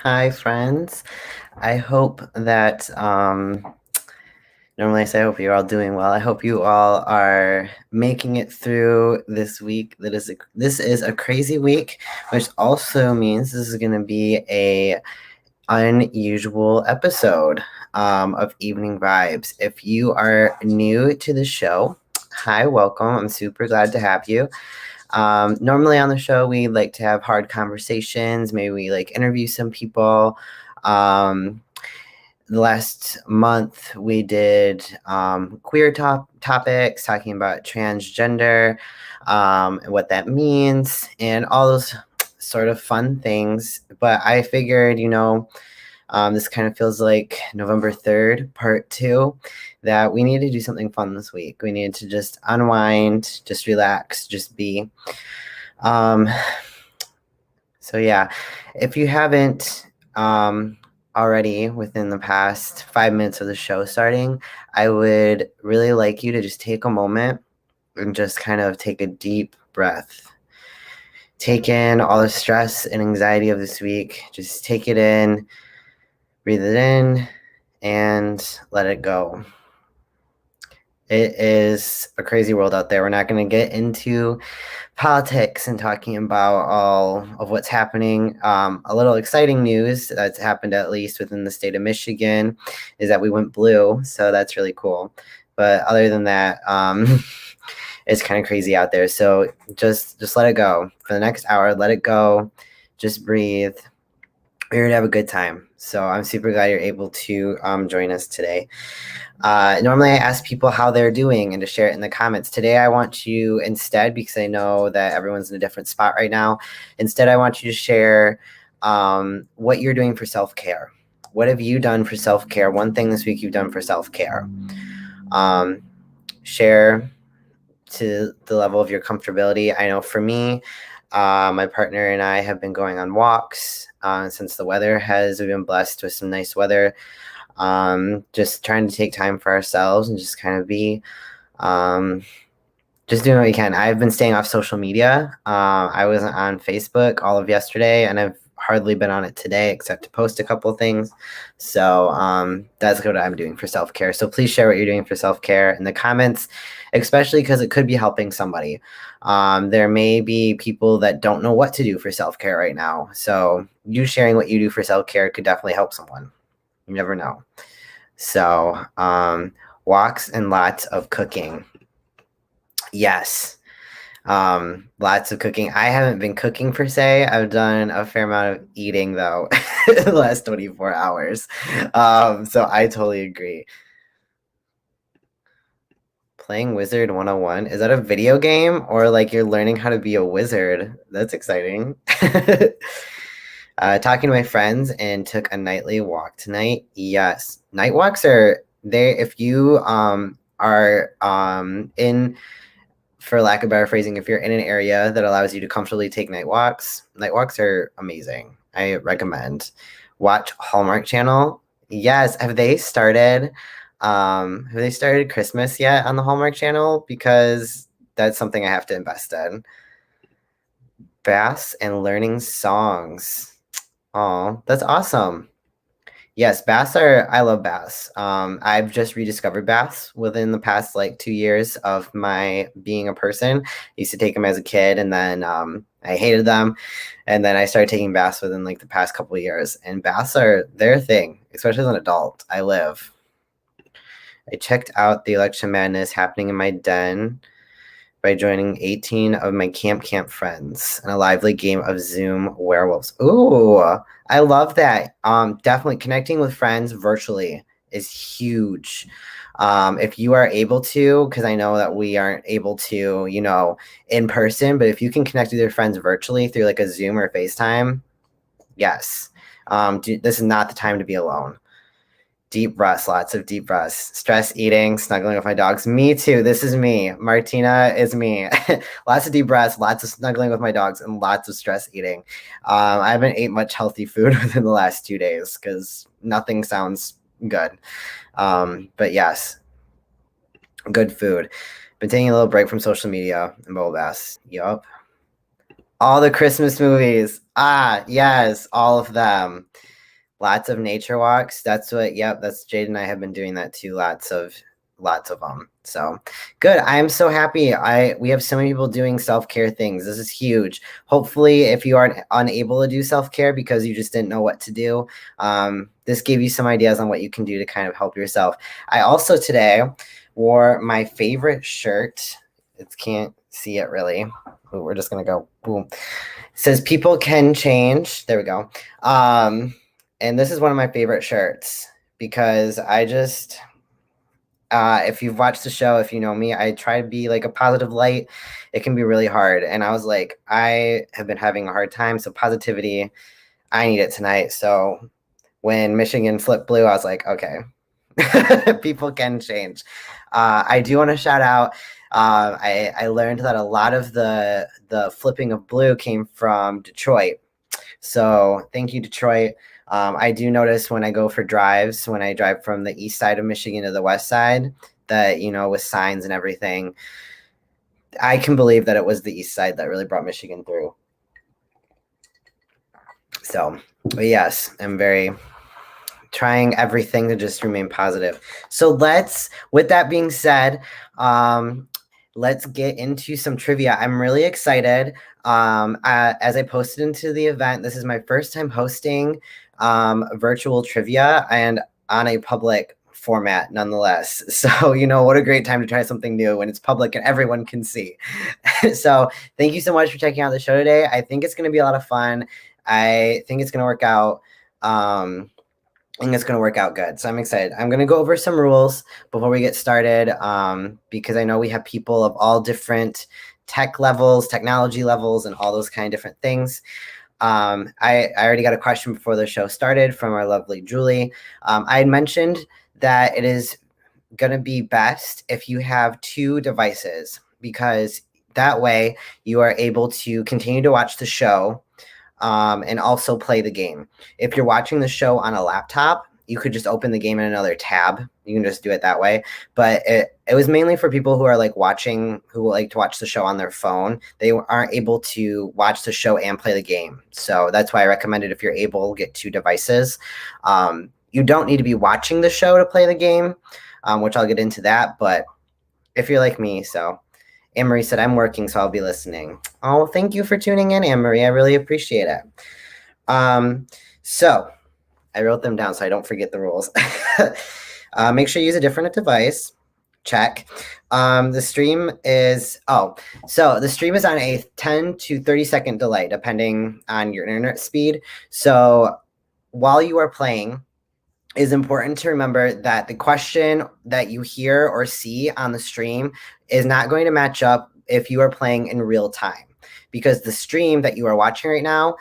Hi, friends. I hope that normally I say I hope you're all doing well. I hope you all are making it through this week. This is a crazy week, which also means this is going to be a unusual episode of Evening Vibes. If you are new to the show, hi, welcome. I'm super glad to have you. Normally on the show, we like to have hard conversations. Maybe we like interview some people. Um, the last month, we did queer topics, talking about transgender and what that means, and all those sort of fun things. But I figured, this kind of feels like November 3rd, part two, that we need to do something fun this week. We need to just unwind, just relax, just be. Um, so yeah, if you haven't already within the past 5 minutes of the show starting, I would really like you to just take a moment and just kind of take a deep breath. Take in all the stress and anxiety of this week. Just take it in, breathe it in, and let it go. It is a crazy world out there. We're not going to get into politics and talking about all of what's happening. A little exciting news that's happened at least within the state of Michigan is that we went blue, so that's really cool. But other than that, it's kind of crazy out there. So just let it go for the next hour. Let it go. Just breathe. We're here to have a good time. So I'm super glad you're able to join us today. Normally, I ask people how they're doing and to share it in the comments. Today, I want you instead, because I know that everyone's in a different spot right now, instead, I want you to share what you're doing for self-care. What have you done for self-care? One thing this week you've done for self-care. Share to the level of your comfortability. I know for me, my partner and I have been going on walks since the weather we've been blessed with some nice weather. Just trying to take time for ourselves and just kind of be just doing what we can. I've been staying off social media. I wasn't on Facebook all of yesterday, and I've hardly been on it today except to post a couple of things. So that's what I'm doing for self-care. So please share what you're doing for self-care in the comments, especially because it could be helping somebody. There may be people that don't know what to do for self-care right now. So you sharing what you do for self-care could definitely help someone. You never know. So, walks and lots of cooking. Yes. Lots of cooking. I haven't been cooking per se. I've done a fair amount of eating though the last 24 hours. So I totally agree. Playing Wizard 101. Is that a video game or like you're learning how to be a wizard? That's exciting. Talking to my friends and took a nightly walk tonight. Yes, night walks are there. If you are in, for lack of better phrasing, if you're in an area that allows you to comfortably take night walks are amazing. I recommend. Watch Hallmark Channel. Yes, have they started Christmas yet on the Hallmark Channel? Because that's something I have to invest in. Bass and learning songs. Oh, that's awesome. Yes, I love bass. I've just rediscovered bass within the past like 2 years of my being a person. I used to take them as a kid and then I hated them. And then I started taking bass within like the past couple of years. And bass are their thing, especially as an adult. I checked out the election madness happening in my den by joining 18 of my camp friends in a lively game of Zoom werewolves. Ooh, I love that. Definitely connecting with friends virtually is huge. If you are able to, because I know that we aren't able to, in person, but if you can connect with your friends virtually through like a Zoom or FaceTime, yes. This is not the time to be alone. Deep breaths, lots of deep breaths. Stress eating, snuggling with my dogs. Me too. This is me. Martina is me. Lots of deep breaths, lots of snuggling with my dogs, and lots of stress eating. I haven't ate much healthy food within the last 2 days because nothing sounds good. But yes, good food. Been taking a little break from social media and bubble baths. Yup. All the Christmas movies. Ah, yes, all of them. Lots of nature walks. That's what, yep, that's Jade and I have been doing that too. Lots of them. So good. I'm so happy. We have so many people doing self-care things. This is huge. Hopefully, if you are unable to do self-care because you just didn't know what to do, this gave you some ideas on what you can do to kind of help yourself. I also today wore my favorite shirt. It can't see it really. Ooh, we're just gonna go boom. It says people can change. There we go. And this is one of my favorite shirts because if you've watched the show, if you know me, I try to be like a positive light. It can be really hard. And I was like, I have been having a hard time. So positivity, I need it tonight. So when Michigan flipped blue, I was like, okay, people can change. I do want to shout out. I learned that a lot of the flipping of blue came from Detroit. So thank you, Detroit. I do notice when I go for drives, when I drive from the east side of Michigan to the west side, that, with signs and everything, I can believe that it was the east side that really brought Michigan through. So, but yes, I'm very trying everything to just remain positive. So with that being said, let's get into some trivia. I'm really excited. As I posted into the event, this is my first time hosting virtual trivia and on a public format nonetheless. So, what a great time to try something new when it's public and everyone can see. So thank you so much for checking out the show today. I think it's going to be a lot of fun. I think it's going to work out. I think it's going to work out good. So I'm excited. I'm going to go over some rules before we get started because I know we have people of all different tech levels, technology levels, and all those kind of different things. I already got a question before the show started from our lovely Julie. I had mentioned that it is going to be best if you have 2 devices because that way you are able to continue to watch the show and also play the game. If you're watching the show on a laptop, you could just open the game in another tab. You can just do it that way. But it was mainly for people who are who like to watch the show on their phone. They aren't able to watch the show and play the game. So that's why I recommended if you're able, get 2 devices. You don't need to be watching the show to play the game, which I'll get into that. But if you're like me, so Anne-Marie said, I'm working, so I'll be listening. Oh, thank you for tuning in, Anne-Marie. I really appreciate it. So I wrote them down so I don't forget the rules. Make sure you use a different device. Check. The stream is on a 10 to 30 second delay, depending on your internet speed. So while you are playing, it's important to remember that the question that you hear or see on the stream is not going to match up if you are playing in real time, because the stream that you are watching right now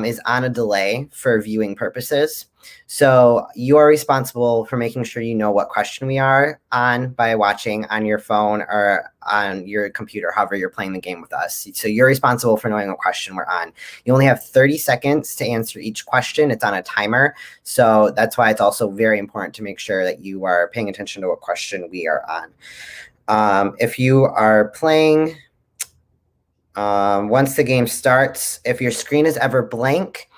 is on a delay for viewing purposes. So you are responsible for making sure you know what question we are on by watching on your phone or on your computer, however you're playing the game with us. So you're responsible for knowing what question we're on. You only have 30 seconds to answer each question. It's on a timer. So that's why it's also very important to make sure that you are paying attention to what question we are on. If you are playing, once the game starts, if your screen is ever blank,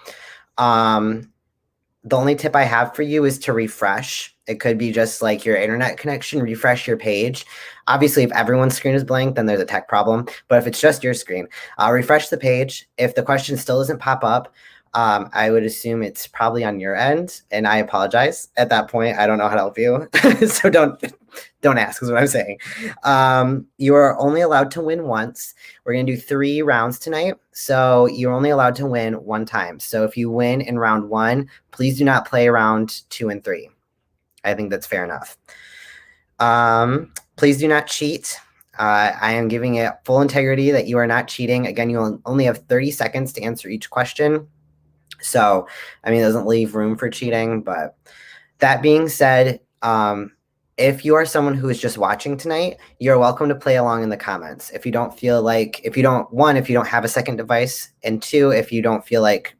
the only tip I have for you is to refresh. It could be just like your internet connection, refresh your page. Obviously, if everyone's screen is blank, then there's a tech problem. But if it's just your screen, refresh the page. If the question still doesn't pop up, I would assume it's probably on your end, and I apologize. At that point, I don't know how to help you. So don't ask is what I'm saying. You are only allowed to win once. We're going to do 3 rounds tonight. So you're only allowed to win 1 time. So if you win in round 1, please do not play round 2 and 3. I think that's fair enough. Please do not cheat. I am giving it full integrity that you are not cheating. Again, you only have 30 seconds to answer each question. So, it doesn't leave room for cheating. But that being said, if you are someone who is just watching tonight, you're welcome to play along in the comments. If you don't have a second device, and 2, if you don't feel like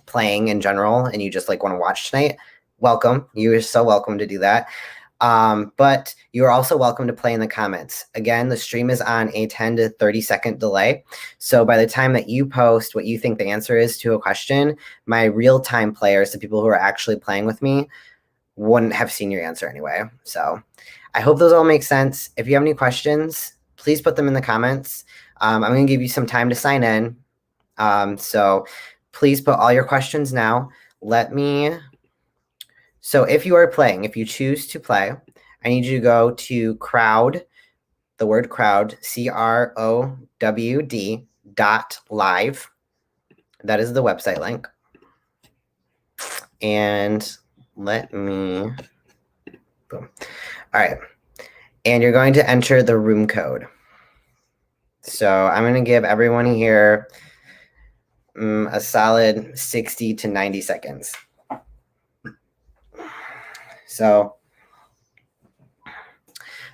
playing in general and you just want to watch tonight, welcome. You are so welcome to do that. But you are also welcome to play in the comments. Again, the stream is on a 10 to 30-second delay. So by the time that you post what you think the answer is to a question, my real-time players, the people who are actually playing with me, wouldn't have seen your answer anyway. So I hope those all make sense. If you have any questions, please put them in the comments. I'm going to give you some time to sign in. So please put all your questions now. So if you are playing, if you choose to play, I need you to go to crowd, the word crowd, CROWD.live. That is the website link. And boom. All right. And you're going to enter the room code. So I'm going to give everyone here a solid 60 to 90 seconds. So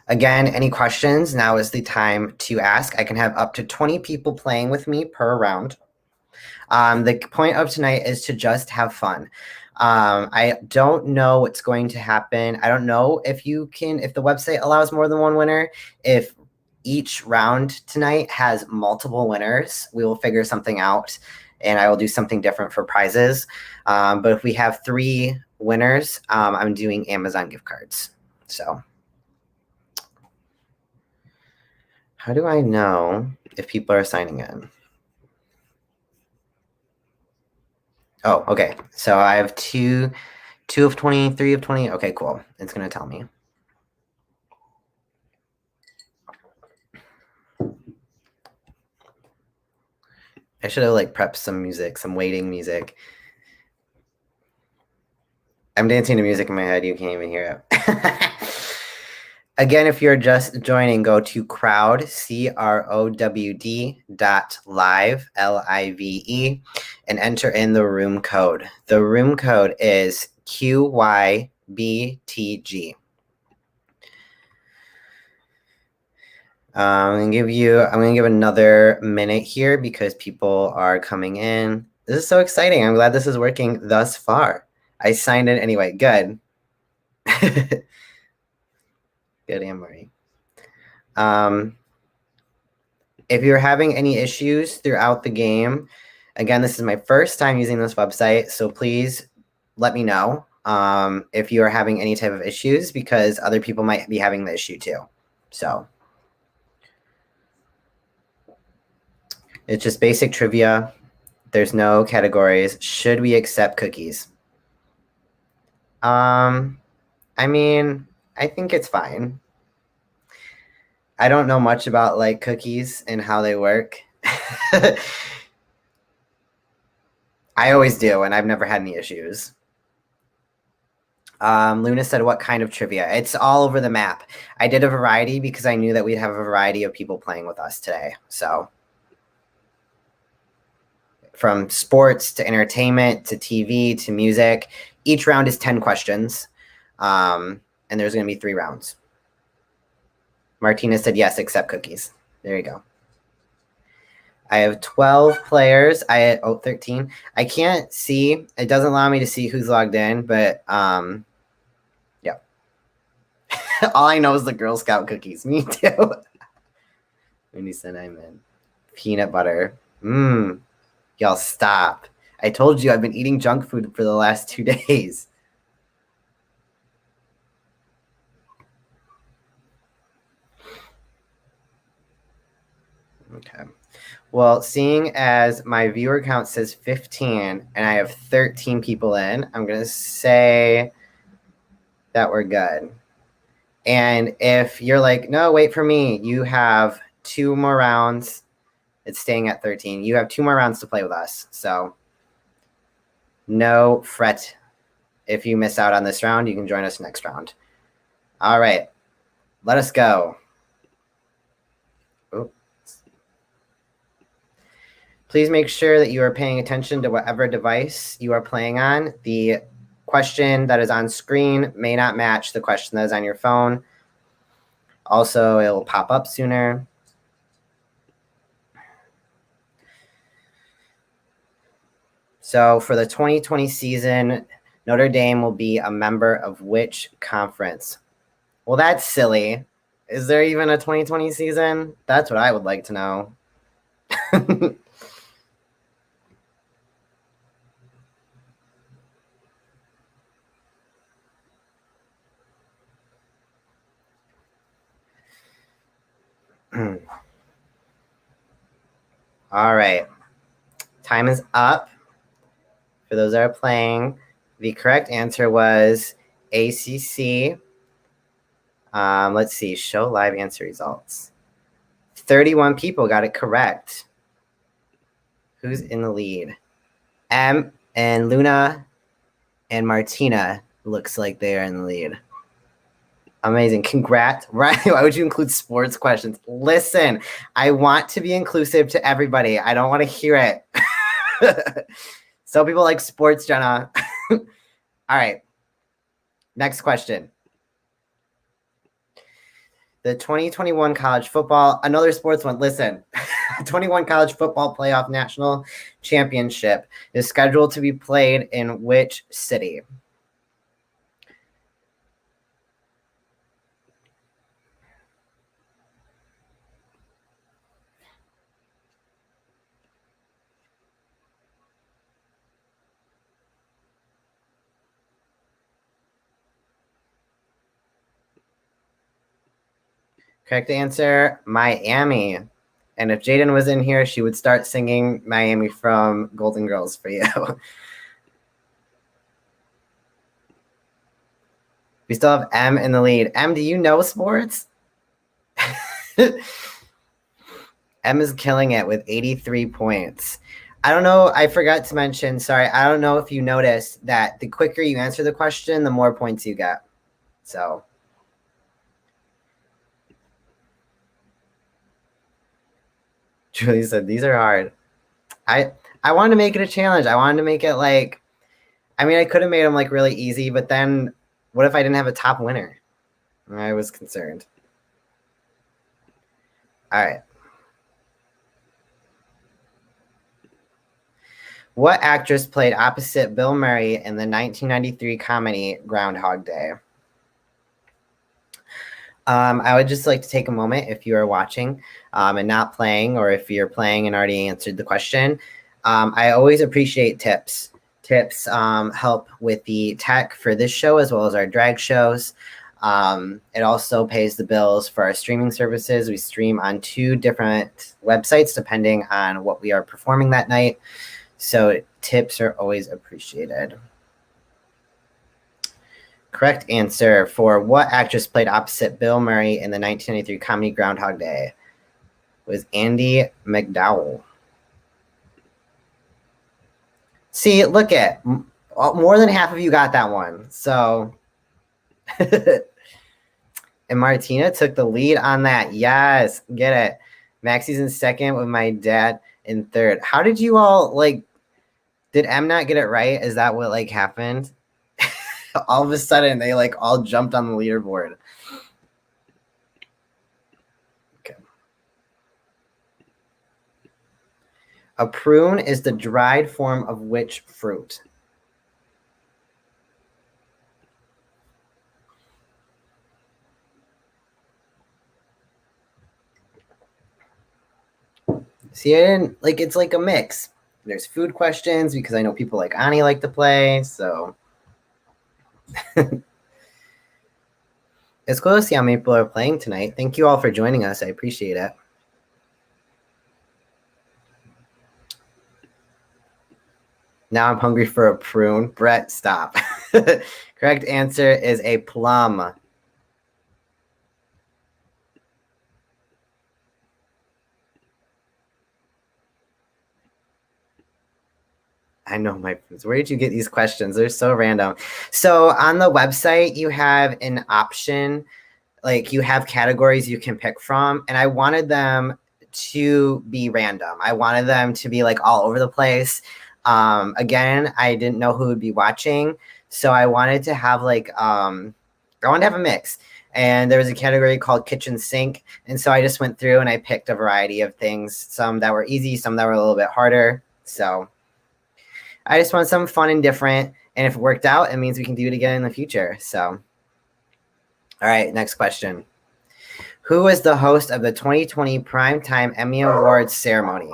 again, any questions, now is the time to ask. I can have up to 20 people playing with me per round. The point of tonight is to just have fun. I don't know what's going to happen. I don't know if the website allows more than one winner. If each round tonight has multiple winners, we will figure something out, and I will do something different for prizes. But if we have 3 winners, I'm doing Amazon gift cards. So how do I know if people are signing in? Oh, okay. So I have 2 of 20, 3 of 20. Okay, cool. It's going to tell me. I should have prepped some music, some waiting music. I'm dancing to music in my head. You can't even hear it. Again, if you're just joining, go to crowd, CROWD.live, LIVE, and enter in the room code. The room code is QYBTG. I'm going to give another minute here because people are coming in. This is so exciting. I'm glad this is working thus far. I signed in anyway. Good. Good, Anne-Marie. If you're having any issues throughout the game, again, this is my first time using this website, so please let me know if you are having any type of issues, because other people might be having the issue too. So it's just basic trivia. There's no categories. Should we accept cookies? I mean, I think it's fine. I don't know much about cookies and how they work. I always do, and I've never had any issues. Luna said, what kind of trivia? It's all over the map. I did a variety because I knew that we'd have a variety of people playing with us today. So from sports to entertainment to TV to music, each round is 10 questions. And there's going to be 3 rounds. Martina said, yes, accept cookies. There you go. I have 12 players. 13. I can't see. It doesn't allow me to see who's logged in, but yeah. All I know is the Girl Scout cookies. Me too. Wendy said I'm in. Peanut butter. Y'all stop. I told you I've been eating junk food for the last 2 days. Okay. Well, seeing as my viewer count says 15 and I have 13 people in, I'm going to say that we're good. And if you're like, no, wait for me, you have 2 more rounds. It's staying at 13. You have 2 more rounds to play with us. So no fret. If you miss out on this round, you can join us next round. All right. Let us go. Oops. Please make sure that you are paying attention to whatever device you are playing on. The question that is on screen may not match the question that is on your phone. Also, it will pop up sooner. So for the 2020 season, Notre Dame will be a member of which conference? Well, that's silly. Is there even a 2020 season? That's what I would like to know. All right. Time is up. For those that are playing, the correct answer was ACC. Let's see. Show live answer results. 31 people got it correct. Who's in the lead? M and Luna and Martina looks like they are in the lead. Amazing. Congrats. Right. Why would you include sports questions? Listen, I want to be inclusive to everybody. I don't want to hear it. Some people like sports, Jenna. All right. Next question. The 2021 college football, another sports one. Listen, 21 college football playoff national championship is scheduled to be played in which city? Correct answer, Miami. And if Jaden was in here, she would start singing Miami from Golden Girls for you. We still have M in the lead. M, do you know sports? M is killing it with 83 points. I don't know. I forgot to mention, sorry. I don't know if you noticed that the quicker you answer the question, the more points you get. So. Julie said, these are hard. I wanted to make it a challenge. I wanted to make it like, I mean, I could have made them like really easy, but then what if I didn't have a top winner? I was concerned. All right. What actress played opposite Bill Murray in the 1993 comedy Groundhog Day? I would just like to take a moment if you are watching and not playing, or if you're playing and already answered the question. I always appreciate tips. Tips help with the tech for this show as well as our drag shows. It also pays the bills for our streaming services. We stream on 2 different websites depending on what we are performing that night. So tips are always appreciated. Correct answer for what actress played opposite Bill Murray in the 1993 comedy Groundhog Day was Andie MacDowell. See, look at more than half of you got that one. So, and Martina took the lead on that. Yes, get it. Maxie's in second with my dad in third. How did you all like? Did M not get it right? Is that what like happened? All of a sudden, they like all jumped on the leaderboard. Okay. A prune is the dried form of which fruit? See, I didn't like it's like a mix. There's food questions because I know people like Ani like to play, so it's cool to see how many people are playing tonight. Thank you all for joining us. I appreciate it. Now I'm hungry for a prune. Brett, stop. Correct answer is a plum. I know my friends. Where did you get these questions? They're so random. So on the website, you have an option, like you have categories you can pick from, and I wanted them to be random. I wanted them to be like all over the place. Again, I didn't know who would be watching, so I wanted to have like I wanted to have a mix. And there was a category called kitchen sink, and so I just went through and I picked a variety of things, some that were easy, some that were a little bit harder. So I just want something fun and different. And if it worked out, it means we can do it again in the future. So, all All right, next question. Who was the host of the 2020 Primetime Emmy Awards ceremony?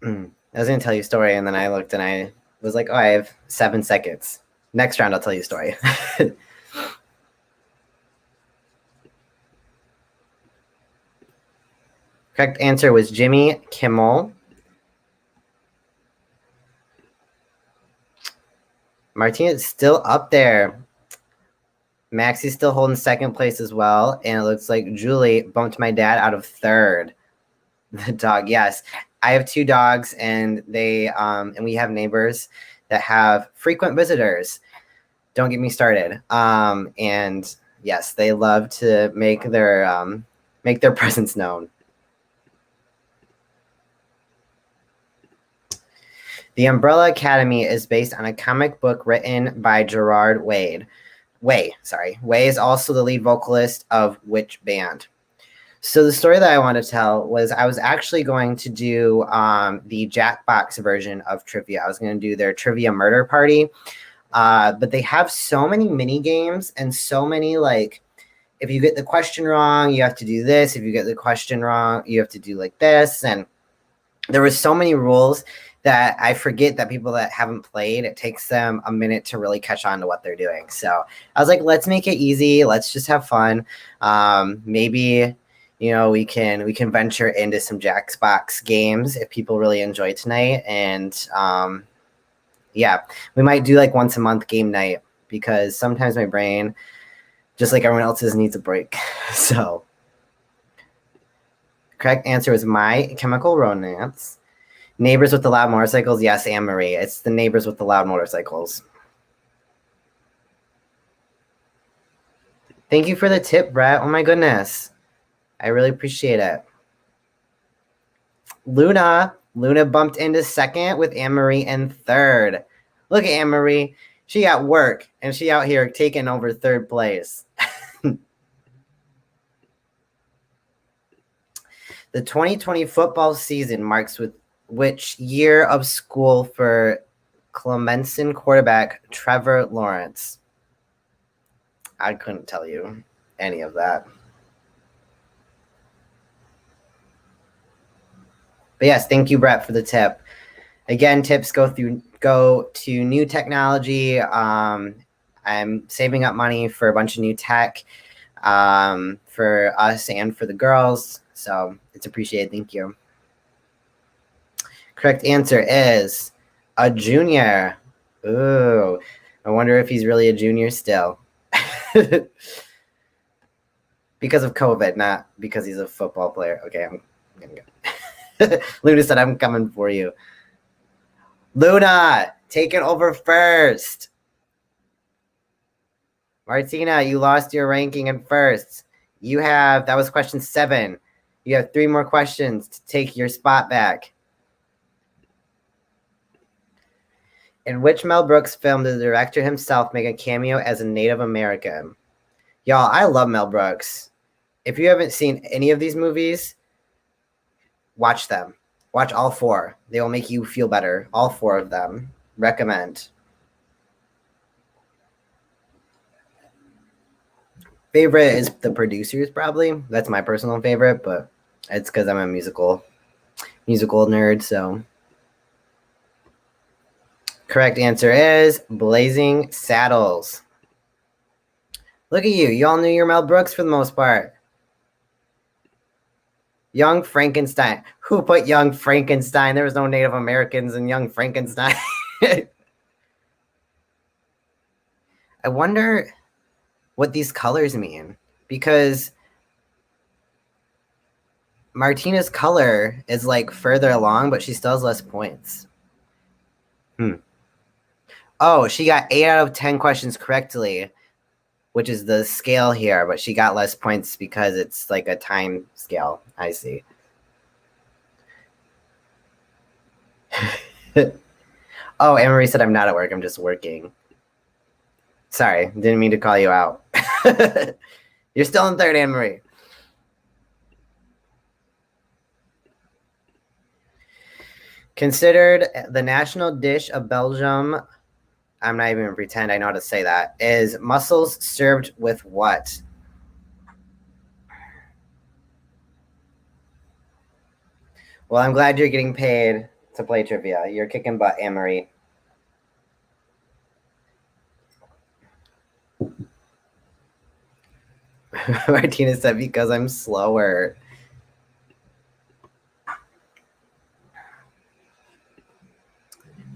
I was going to tell you a story, and then I looked and I was like, oh, I have 7 seconds. Next round, I'll tell you a story. Correct answer was Jimmy Kimmel. Martina's still up there. Maxie's still holding second place as well. And it looks like Julie bumped my dad out of third. The dog, yes. I have 2 dogs, and they and we have neighbors that have frequent visitors. Don't get me started. And yes, they love to make their presence known. The Umbrella Academy is based on a comic book written by Gerard Way. Way is also the lead vocalist of which band? So the story that I want to tell was I was actually going to do the Jackbox version of trivia. I was going to do their trivia murder party, but they have so many mini games and so many, like, if you get the question wrong, you have to do this. If you get the question wrong, you have to do like this. And there was so many rules that I forget that people that haven't played, it takes them a minute to really catch on to what they're doing. So I was like, let's make it easy. Let's just have fun. Maybe, we can venture into some Jackbox games if people really enjoy tonight. And yeah, we might do like once a month game night, because sometimes my brain, just like everyone else's, needs a break. So correct answer is My Chemical Romance. Neighbors with the loud motorcycles. Yes, Anne-Marie. It's the neighbors with the loud motorcycles. Thank you for the tip, Brett. Oh my goodness. I really appreciate it. Luna bumped into second with Anne-Marie in third. Look at Anne-Marie. She got work, and she out here taking over third place. The 2020 football season marks with which year of school for Clemson quarterback Trevor Lawrence? I couldn't tell you any of that. But yes, thank you, Brett, for the tip. Again, tips go to new technology. I'm saving up money for a bunch of new tech for us and for the girls. So it's appreciated. Thank you. Correct answer is a junior. Ooh, I wonder if he's really a junior still. Because of COVID, not because he's a football player. Okay, I'm gonna go. Luna said, I'm coming for you. Luna, take it over first. Martina, you lost your ranking in first. That was question 7. You have 3 more questions to take your spot back. In which Mel Brooks film did the director himself make a cameo as a Native American? Y'all, I love Mel Brooks. If you haven't seen any of these movies, watch them. Watch all 4. They will make you feel better. All 4 of them. Recommend. Favorite is The Producers, probably. That's my personal favorite, but it's because I'm a musical nerd, so. Correct answer is Blazing Saddles. Look at you. You all knew your Mel Brooks for the most part. Young Frankenstein. Who put Young Frankenstein? There was no Native Americans in Young Frankenstein. I wonder what these colors mean, because Martina's color is like further along, but she still has less points. Oh, she got 8 out of 10 questions correctly, which is the scale here, but she got less points because it's like a time scale. I see. Oh, Anne-Marie said, I'm not at work. I'm just working. Sorry, didn't mean to call you out. You're still in third, Anne-Marie. Considered the national dish of Belgium, I'm not even going to pretend I know how to say that, is mussels served with what? Well, I'm glad you're getting paid to play trivia. You're kicking butt, Anne-Marie. Martina said because I'm slower.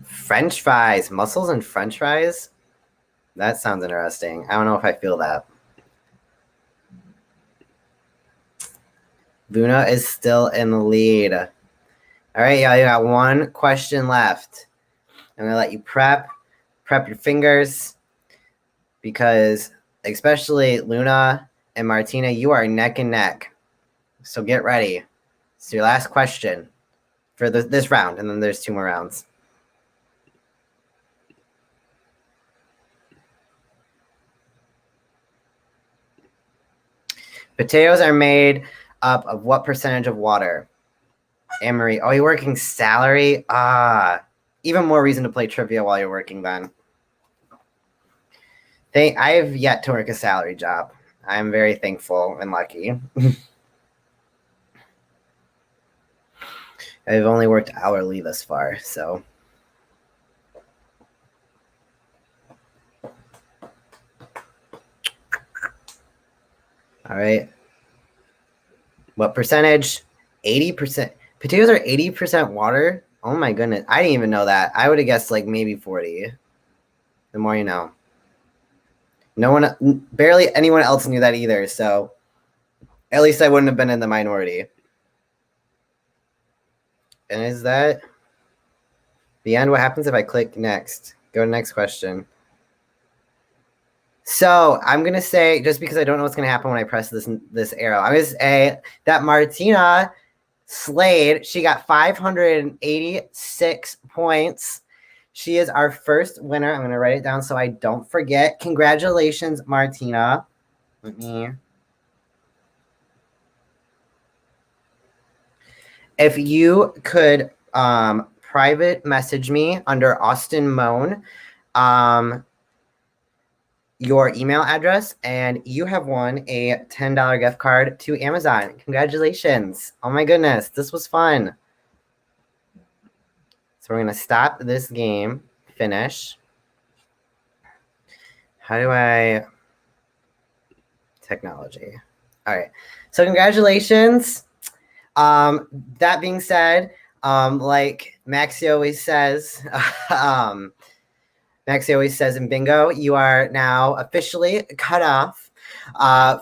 French fries. Mussels and French fries? That sounds interesting. I don't know if I feel that. Luna is still in the lead. All right, y'all, you got one question left. I'm going to let you prep your fingers, because especially Luna and Martina, you are neck and neck. So get ready. It's your last question for this round, and then there's 2 more rounds. Potatoes are made up of what percentage of water? Anne-Marie, oh, you're working salary? Even more reason to play trivia while you're working then. I have yet to work a salary job. I'm very thankful and lucky. I've only worked hourly thus far, so. All right. What percentage? 80%. Potatoes are 80% water? Oh my goodness. I didn't even know that. I would have guessed like maybe 40. The more you know. Barely anyone else knew that either, so at least I wouldn't have been in the minority. And is that the end? What happens if I click next? Go to next question. So I'm going to say, just because I don't know what's going to happen when I press this arrow, I'm going to say that Martina slayed. She got 586 points. She is our first winner. I'm going to write it down so I don't forget. Congratulations, Martina. If you could private message me under Austin Moan, your email address, and you have won a $10 gift card to Amazon. Congratulations. Oh my goodness, this was fun. So we're going to stop this game, finish. How do I... Technology. All right. So congratulations. That being said, like Maxie always says, in bingo, you are now officially cut off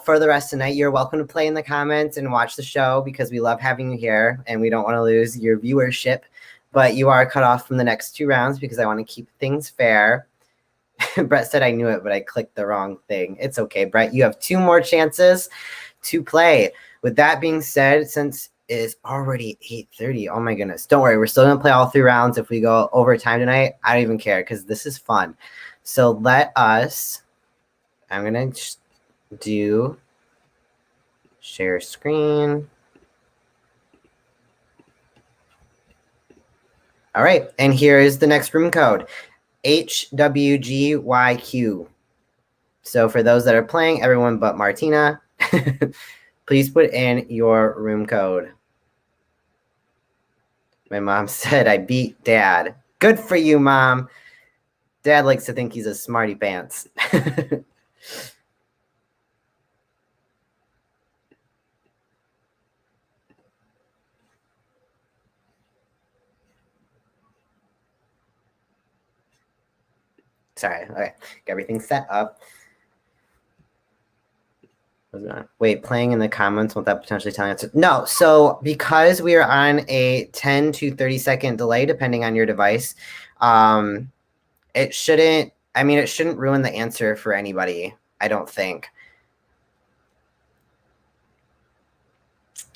for the rest of the night. You're welcome to play in the comments and watch the show, because we love having you here and we don't want to lose your viewership. But you are cut off from the next 2 rounds because I want to keep things fair. Brett said I knew it, but I clicked the wrong thing. It's okay, Brett. You have 2 more chances to play. With that being said, since it is already 8:30, oh my goodness, don't worry. We're still going to play all 3 rounds. If we go over time tonight, I don't even care, because this is fun. So I'm going to do share screen. All right, and here is the next room code. HWGYQ. So for those that are playing, everyone but Martina, please put in your room code. My mom said I beat Dad. Good for you, Mom. Dad likes to think he's a smarty pants. Sorry. Okay. Got everything set up. Wait, playing in the comments, won't that potentially tell you? No. So because we are on a 10 to 30 second delay, depending on your device, it shouldn't ruin the answer for anybody, I don't think.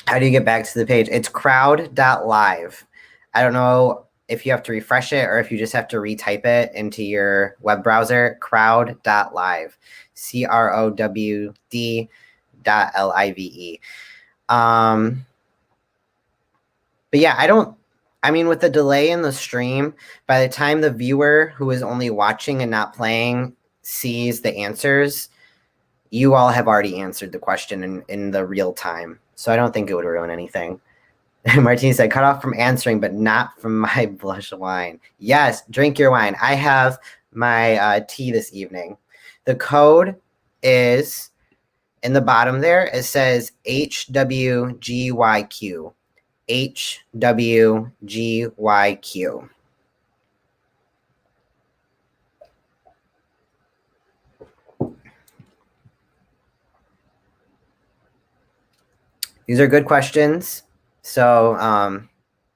How do you get back to the page? It's crowd.live. I don't know if you have to refresh it or if you just have to retype it into your web browser. Crowd.live. CROWD.LIVE. But yeah, I mean, with the delay in the stream, by the time the viewer who is only watching and not playing sees the answers, you all have already answered the question in the real time. So I don't think it would ruin anything. Martine said, cut off from answering, but not from my blush wine. Yes, drink your wine. I have my tea this evening. The code is in the bottom there. It says HWGYQ. HWGYQ. These are good questions. So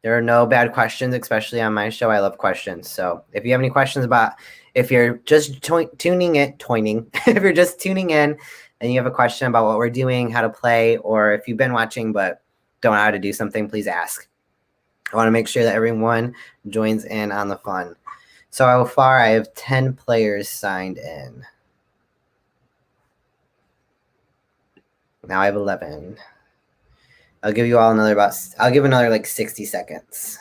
there are no bad questions, especially on my show. I love questions. So if you have any questions about, if you're just tuning in, if you're just tuning in and you have a question about what we're doing, how to play, or if you've been watching but don't know how to do something, please ask. I want to make sure that everyone joins in on the fun. So far, I have 10 players signed in. Now I have 11. I'll give you all another I'll give another like 60 seconds.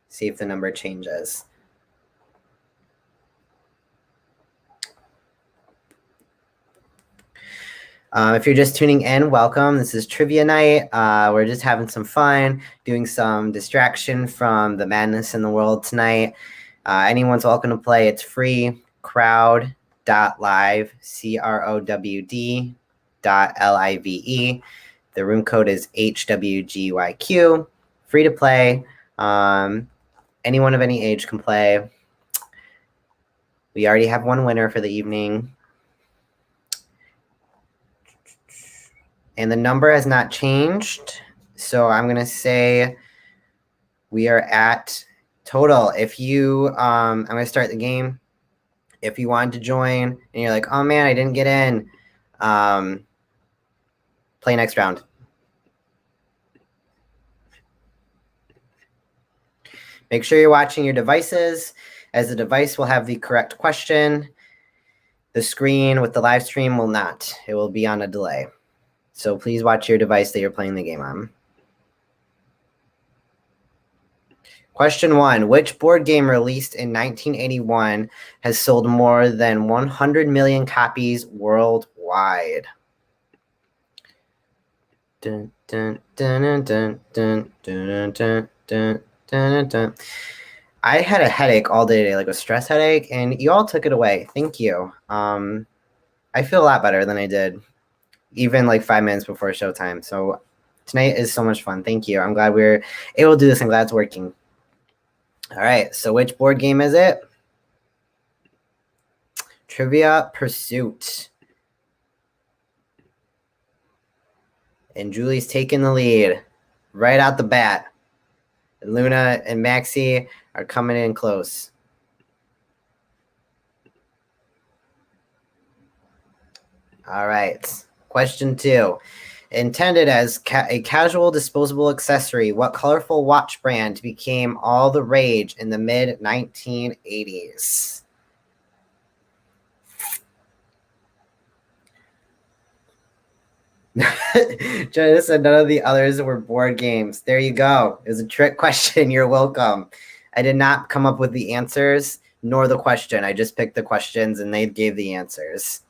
See if the number changes. If you're just tuning in, welcome. This is Trivia Night. We're just having some fun, doing some distraction from the madness in the world tonight. Anyone's welcome to play. It's free. Crowd.live, crowd.live. The room code is HWGYQ. Free to play. Anyone of any age can play. We already have one winner for the evening. And the number has not changed. So I'm going to say we are at total. If you, I'm going to start the game. If you wanted to join and you're like, oh man, I didn't get in, play next round. Make sure you're watching your devices, as the device will have the correct question. The screen with the live stream will not. It will be on a delay. So please watch your device that you're playing the game on. Question 1. Which board game released in 1981 has sold more than 100 million copies worldwide? Dun, dun, dun, dun, dun, dun, dun, dun, dun, dun. I had a headache all day today, like a stress headache, and you all took it away. Thank you. I feel a lot better than I did even like 5 minutes before showtime. So tonight is so much fun. Thank you. I'm glad we're able to do this. I'm glad it's working. All right. So which board game is it? Trivia Pursuit. And Julie's taking the lead right out the bat. And Luna and Maxie are coming in close. All right. Question 2. Intended as a casual disposable accessory, what colorful watch brand became all the rage in the mid-1980s? Jenna said none of the others were board games. There you go. It was a trick question. You're welcome. I did not come up with the answers nor the question. I just picked the questions and they gave the answers.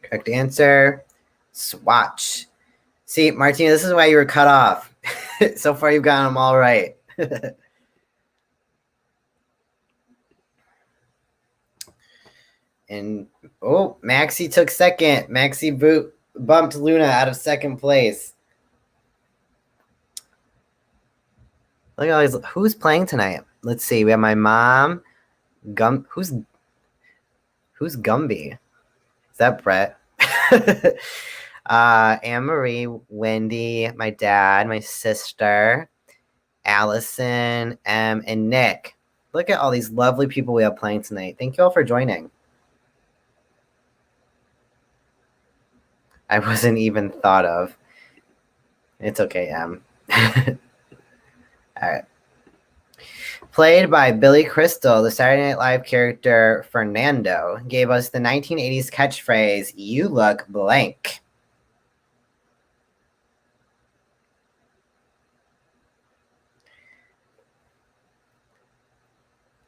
Correct answer, Swatch. See, Martina, this is why you were cut off. So far, you've gotten them all right. And, oh, Maxie took second. Maxie bumped Luna out of second place. Look at all these. Who's playing tonight? Let's see. We have my mom. Who's Gumby? Is that Brett? Anne-Marie, Wendy, my dad, my sister, Allison, and Nick. Look at all these lovely people we have playing tonight. Thank you all for joining. I wasn't even thought of. It's okay, Em. All right. Played by Billy Crystal, the Saturday Night Live character Fernando gave us the 1980s catchphrase, "You look blank."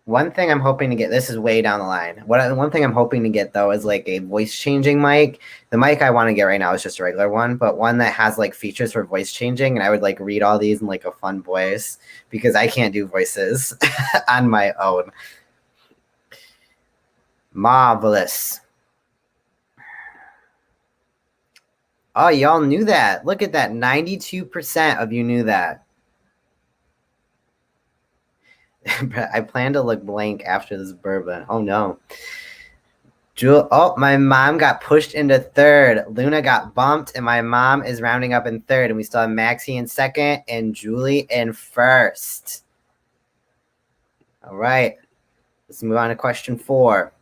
One thing I'm hoping to get, this is way down the line. One thing I'm hoping to get, though, is like a voice changing mic. The mic I want to get right now is just a regular one, but one that has like features for voice changing. And I would like read all these in like a fun voice because I can't do voices on my own. Marvelous. Oh, y'all knew that. Look at that. 92% of you knew that. I plan to look blank after this bourbon. Oh, no. Oh, my mom got pushed into third. Luna got bumped, and my mom is rounding up in third. And we still have Maxie in second and Julie in first. All right. Let's move on to question 4.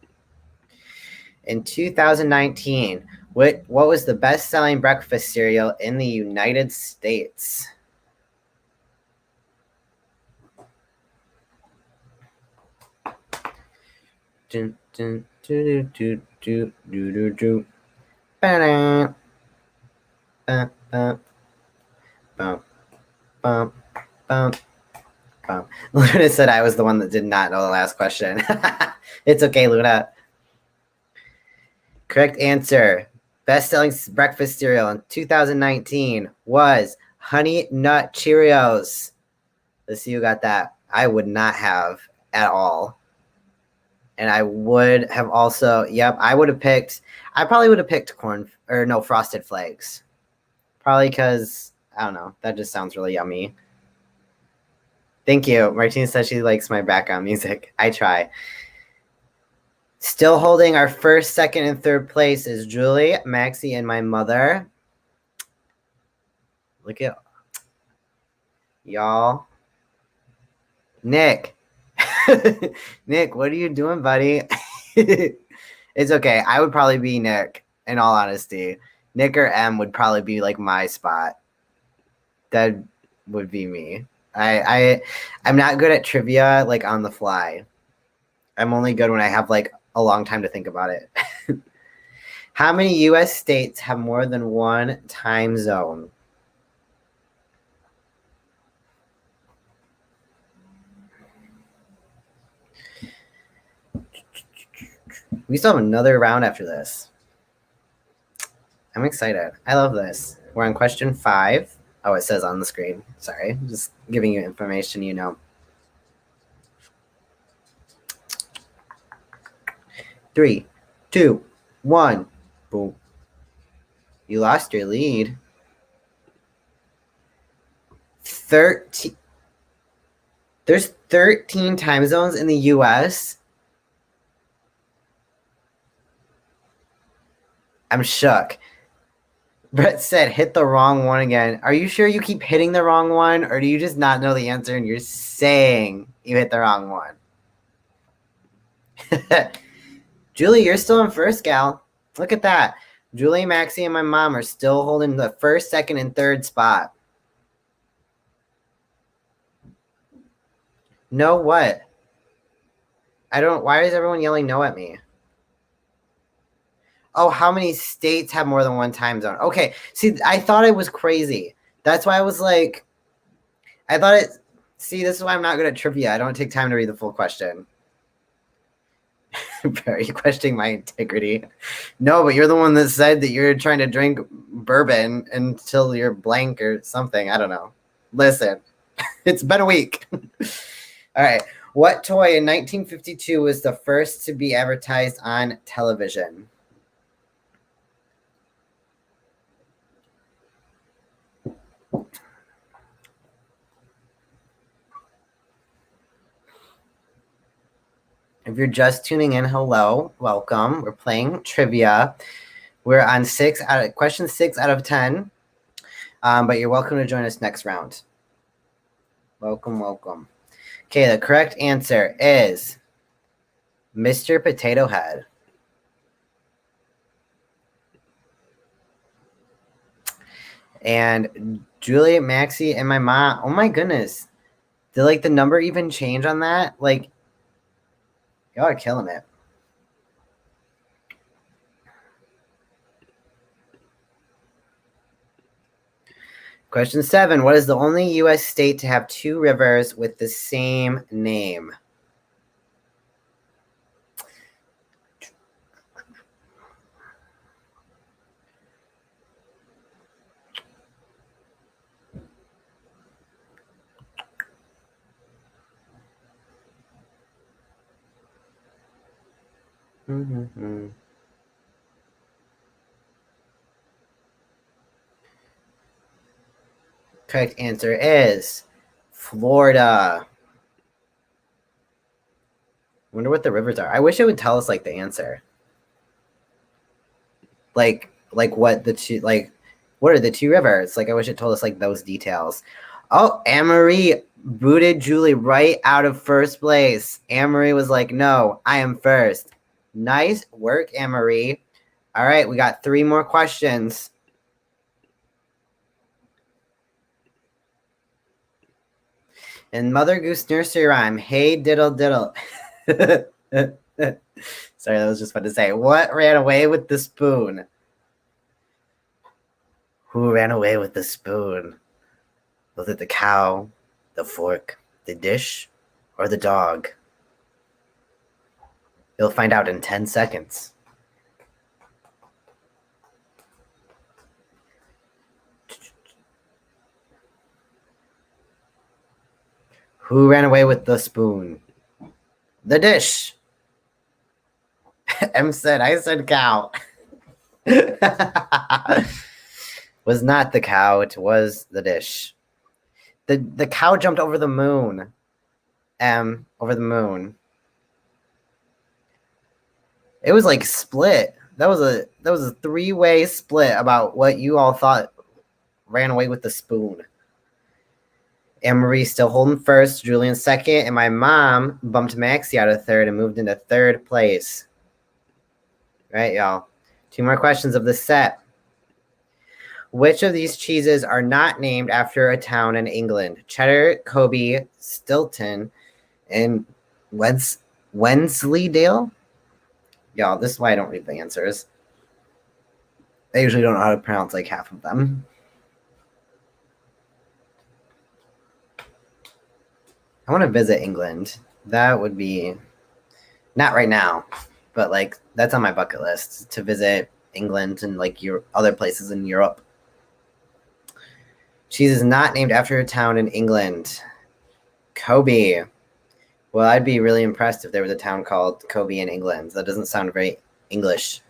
In 2019, what was the best-selling breakfast cereal in the United States? Dun, dun, doo, doo, doo, doo, doo, doo. Ba-da. Bum, bum, bum, bum, bum, bum. Luna said I was the one that did not know the last question. It's okay, Luna. Correct answer. Best-selling breakfast cereal in 2019 was Honey Nut Cheerios. Let's see who got that. I would not have at all. And I would have also, I probably would have picked Frosted Flakes. Probably because, I don't know, that just sounds really yummy. Thank you. Martina says she likes my background music. I try. Still holding our first, second, and third place is Julie, Maxie, and my mother. Look at y'all. Nick. Nick, what are you doing, buddy? It's okay. I would probably be Nick, in all honesty. Nick or M would probably be like my spot. That would be me. I'm not good at trivia like on the fly. I'm only good when I have like a long time to think about it. How many US states have more than one time zone? We still have another round after this. I'm excited. I love this. We're on question 5. Oh, it says on the screen. Sorry. Just giving you information you know. 3, 2, 1. Boom. You lost your lead. 13. There's 13 time zones in the US. I'm shook. Brett said, hit the wrong one again. Are you sure you keep hitting the wrong one, or do you just not know the answer and you're saying you hit the wrong one? Julie, you're still in first, gal. Look at that. Julie, Maxie, and my mom are still holding the first, second, and third spot. No what? Why is everyone yelling no at me? Oh, how many states have more than one time zone? Okay, see, I thought it was crazy. That's why I was like, see, this is why I'm not good at trivia. I don't take time to read the full question. Are you questioning my integrity? No, but you're the one that said that you're trying to drink bourbon until you're blank or something. I don't know. Listen, it's been a week. All right. What toy in 1952 was the first to be advertised on television? If you're just tuning in, hello, welcome. We're playing trivia. We're on question 6 out of 10, but you're welcome to join us next round. Welcome, welcome. Okay, the correct answer is Mr. Potato Head. And Julie, Maxie, and my mom. Oh my goodness. Did like the number even change on that? Like, y'all are killing it. Question 7. What is the only U.S. state to have 2 rivers with the same name? Correct answer is Florida. Wonder what the rivers are. I wish it would tell us like the answer. Like what the two like what are the 2 rivers? Like I wish it told us like those details. Oh, Anne-Marie booted Julie right out of first place. Anne-Marie was like, no, I am first. Nice work, Anne-Marie. All right, we got 3 more questions. And Mother Goose nursery rhyme, hey diddle diddle. Sorry, that was just fun to say. What ran away with the spoon? Who ran away with the spoon? Was it the cow, the fork, the dish, or the dog? You'll find out in 10 seconds. Who ran away with the spoon? The dish. I said cow. Was not the cow, it was the dish. The cow jumped over the moon. Over the moon. It was like split. That was a 3-way split about what you all thought ran away with the spoon. Anne-Marie still holding first, Julian second, and my mom bumped Maxie out of third and moved into third place. Right, y'all. 2 more questions of this set. Which of these cheeses are not named after a town in England? Cheddar, Kobe, Stilton, and Wensleydale? Y'all, this is why I don't read the answers. I usually don't know how to pronounce like half of them. I want to visit England. That would be, not right now, but like that's on my bucket list to visit England and like your other places in Europe. Cheese is not named after a town in England. Kobe. Well, I'd be really impressed if there was a town called Kobe in England. That doesn't sound very English.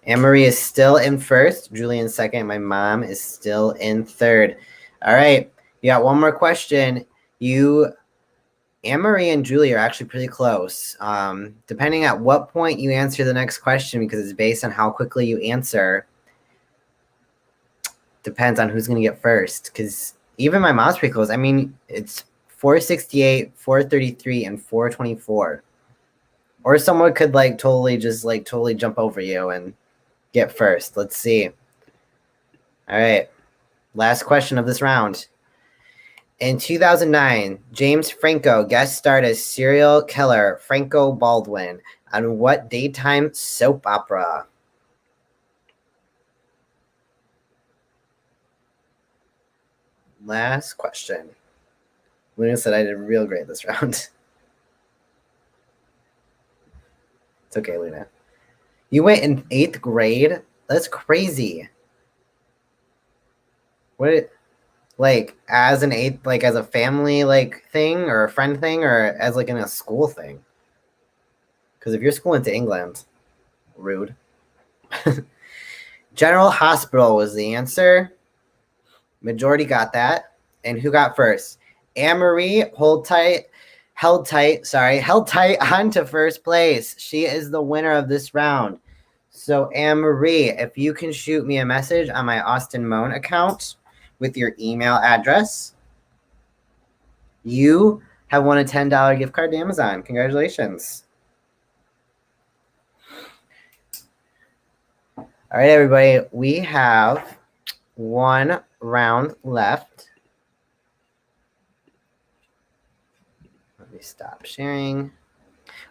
Anne-Marie is still in first. Julian second. My mom is still in third. All right. You got 1 more question. Anne-Marie and Julie are actually pretty close. Depending at what point you answer the next question, because it's based on how quickly you answer, depends on who's going to get first. Because even my mom's pretty close. I mean, it's 468, 433, and 424. Or someone could like totally jump over you and get first. Let's see. All right. Last question of this round. In 2009, James Franco guest starred as serial killer Franco Baldwin on what daytime soap opera? Last question. Luna said I did real great this round. It's okay, Luna. You went in 8th grade? That's crazy. What, like as an 8th, like as a family like thing or a friend thing or as like in a school thing? Because if you're schooling to England, rude. General Hospital was the answer. Majority got that. And who got first? Anne-Marie held tight on to first place. She is the winner of this round. So Anne-Marie, if you can shoot me a message on my Austin Moan account with your email address, you have won a $10 gift card to Amazon. Congratulations. All right, everybody. We have won round left. Let me stop sharing.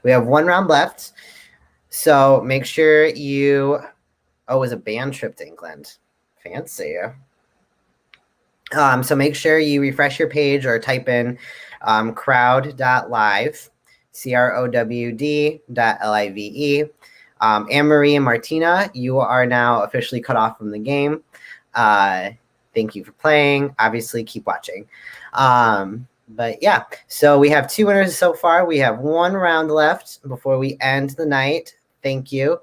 We have 1 round left. So make sure you. Oh, it was a band trip to England. Fancy. So make sure you refresh your page or type in crowd.live, crowd.live. Anne-Marie and Martina, you are now officially cut off from the game. Thank you for playing. Obviously, keep watching. But yeah, so we have 2 winners so far. We have 1 round left before we end the night. Thank you.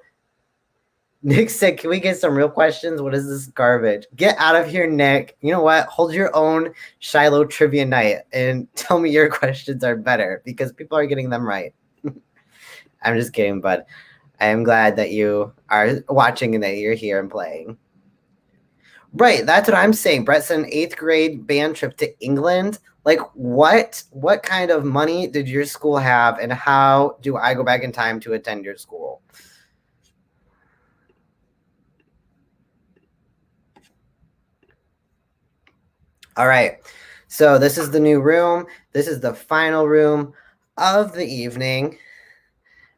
Nick said, can we get some real questions? What is this garbage? Get out of here, Nick. You know what? Hold your own Shiloh trivia night and tell me your questions are better because people are getting them right. I'm just kidding, but I am glad that you are watching and that you're here and playing. Right, that's what I'm saying. Brett said an 8th grade band trip to England. Like, what kind of money did your school have, and how do I go back in time to attend your school? All right, so this is the new room. This is the final room of the evening.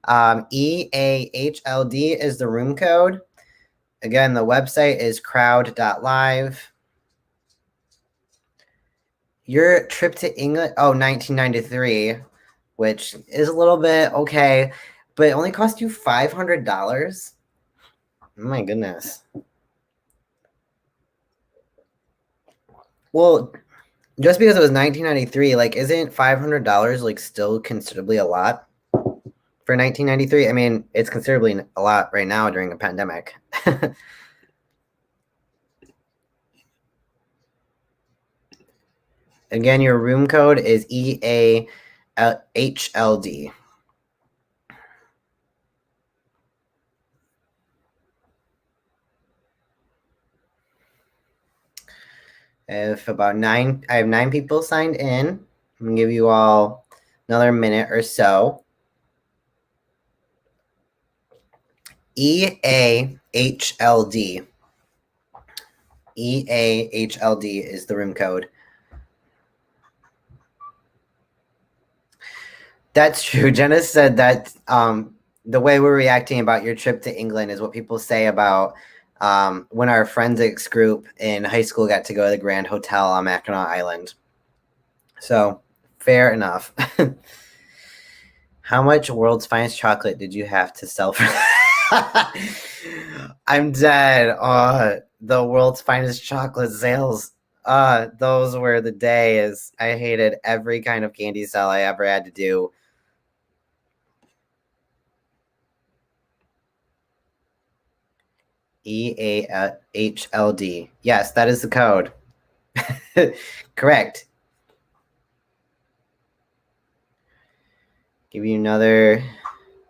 EAHLD is the room code. Again, the website is crowd.live. Your trip to England, 1993, which is a little bit okay, but it only cost you $500. Oh my goodness. Well, just because it was 1993, like, isn't $500 like still considerably a lot for 1993? I mean, it's considerably a lot right now during a pandemic. Again, your room code is EAHLD. If about 9, I have 9 people signed in. I'm gonna give you all another minute or so. EAHLD. EAHLD is the room code. That's true. Jenna said that the way we're reacting about your trip to England is what people say about when our forensics group in high school got to go to the Grand Hotel on Mackinac Island. So, fair enough. How much world's finest chocolate did you have to sell for I'm dead. The world's finest chocolate sales. Those were the days. I hated every kind of candy sell I ever had to do. EAHLD. Yes, that is the code. Correct. Give you another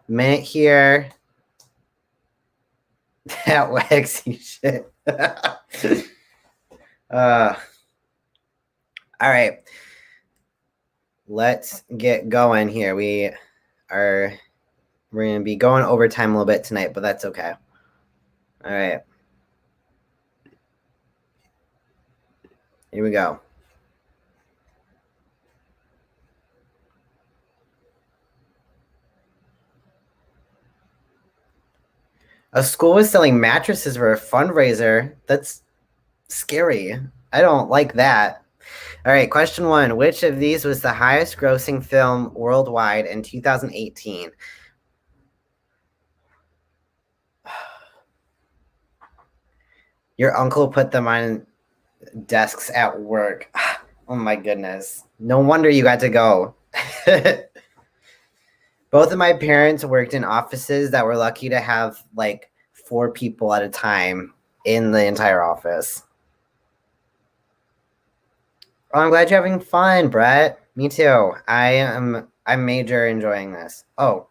minute here. That waxy shit. All right. Let's get going here. We're going to be going overtime a little bit tonight, but that's okay. All right. Here we go. A school was selling mattresses for a fundraiser. That's scary. I don't like that. All right, question 1. Which of these was the highest grossing film worldwide in 2018? Your uncle put them on desks at work. Oh my goodness. No wonder you got to go. Both of my parents worked in offices that were lucky to have like 4 people at a time in the entire office. Oh, I'm glad you're having fun, Brett. Me too. I'm major enjoying this. Oh,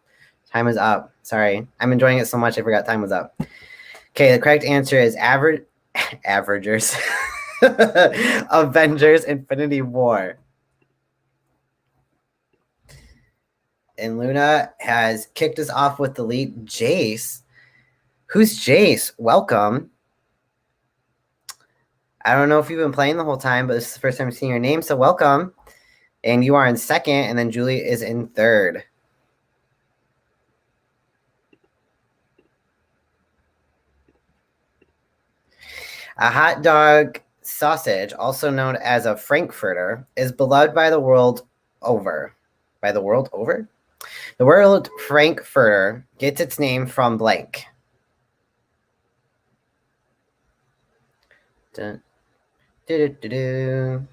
time is up. Sorry. I'm enjoying it so much I forgot time was up. Okay, the correct answer is Averagers. Avengers Infinity War. And Luna has kicked us off with the lead. Jace. Who's Jace? Welcome. I don't know if you've been playing the whole time, but this is the first time seeing your name, so welcome. And you are in second, and then Julie is in third. A hot dog sausage, also known as a frankfurter, is beloved by the world over. By the world over? The word frankfurter gets its name from blank. Dun, do-do-do-do,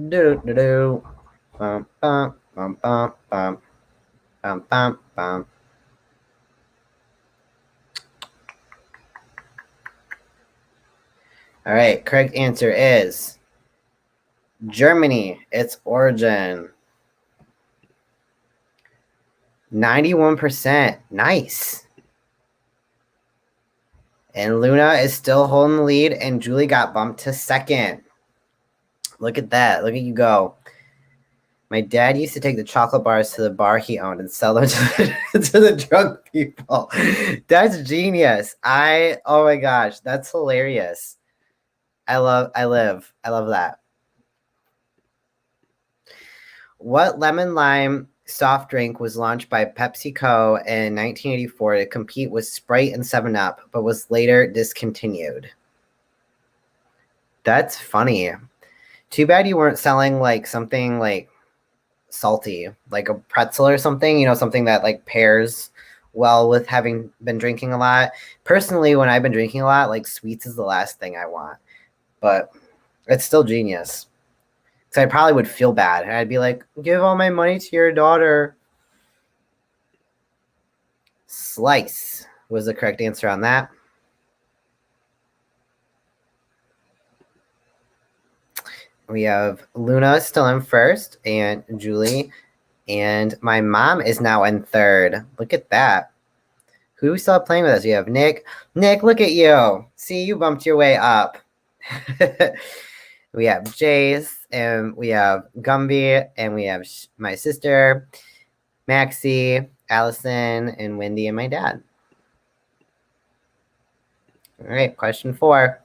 do-do-do-do, bum, bum, bum, bum, bum, bum, bum, bum. All right, correct answer is Germany, its origin. 91%. Nice. And Luna is still holding the lead, and Julie got bumped to second. Look at that. Look at you go. My dad used to take the chocolate bars to the bar he owned and sell them to the drunk people. That's genius. Oh my gosh, that's hilarious. I love that. What lemon lime soft drink was launched by PepsiCo in 1984 to compete with Sprite and 7-Up, but was later discontinued? That's funny. Too bad you weren't selling like something like salty, like a pretzel or something, something that like pairs well with having been drinking a lot. Personally, when I've been drinking a lot, like sweets is the last thing I want. But it's still genius. Because I probably would feel bad. And I'd be like, give all my money to your daughter. Slice was the correct answer on that. We have Luna still in first, and Julie. And my mom is now in third. Look at that. Who do we still have playing with us? We have Nick. Nick, look at you. See, you bumped your way up. We have Jace, and we have Gumby, and we have my sister, Maxie, Allison, and Wendy, and my dad. All right, question 4.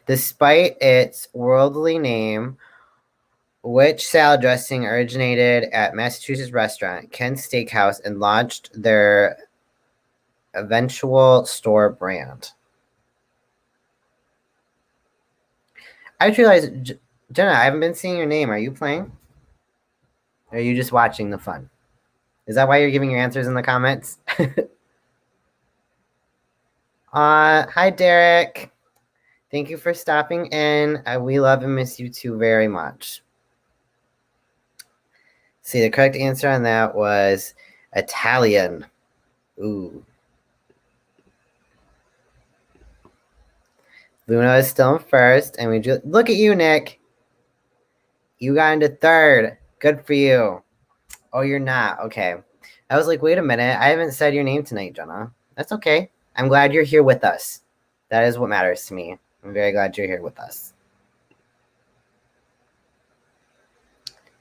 Despite its worldly name, which salad dressing originated at Massachusetts restaurant Kent's Steakhouse and launched their eventual store brand? I just realized, Jenna, I haven't been seeing your name. Are you playing? Or are you just watching the fun? Is that why you're giving your answers in the comments? Hi, Derek. Thank you for stopping in. We love and miss you too very much. See, the correct answer on that was Italian. Ooh. Luna is still in first, and look at you, Nick. You got into third. Good for you. Oh, you're not. Okay. I was like, wait a minute. I haven't said your name tonight, Jenna. That's okay. I'm glad you're here with us. That is what matters to me. I'm very glad you're here with us.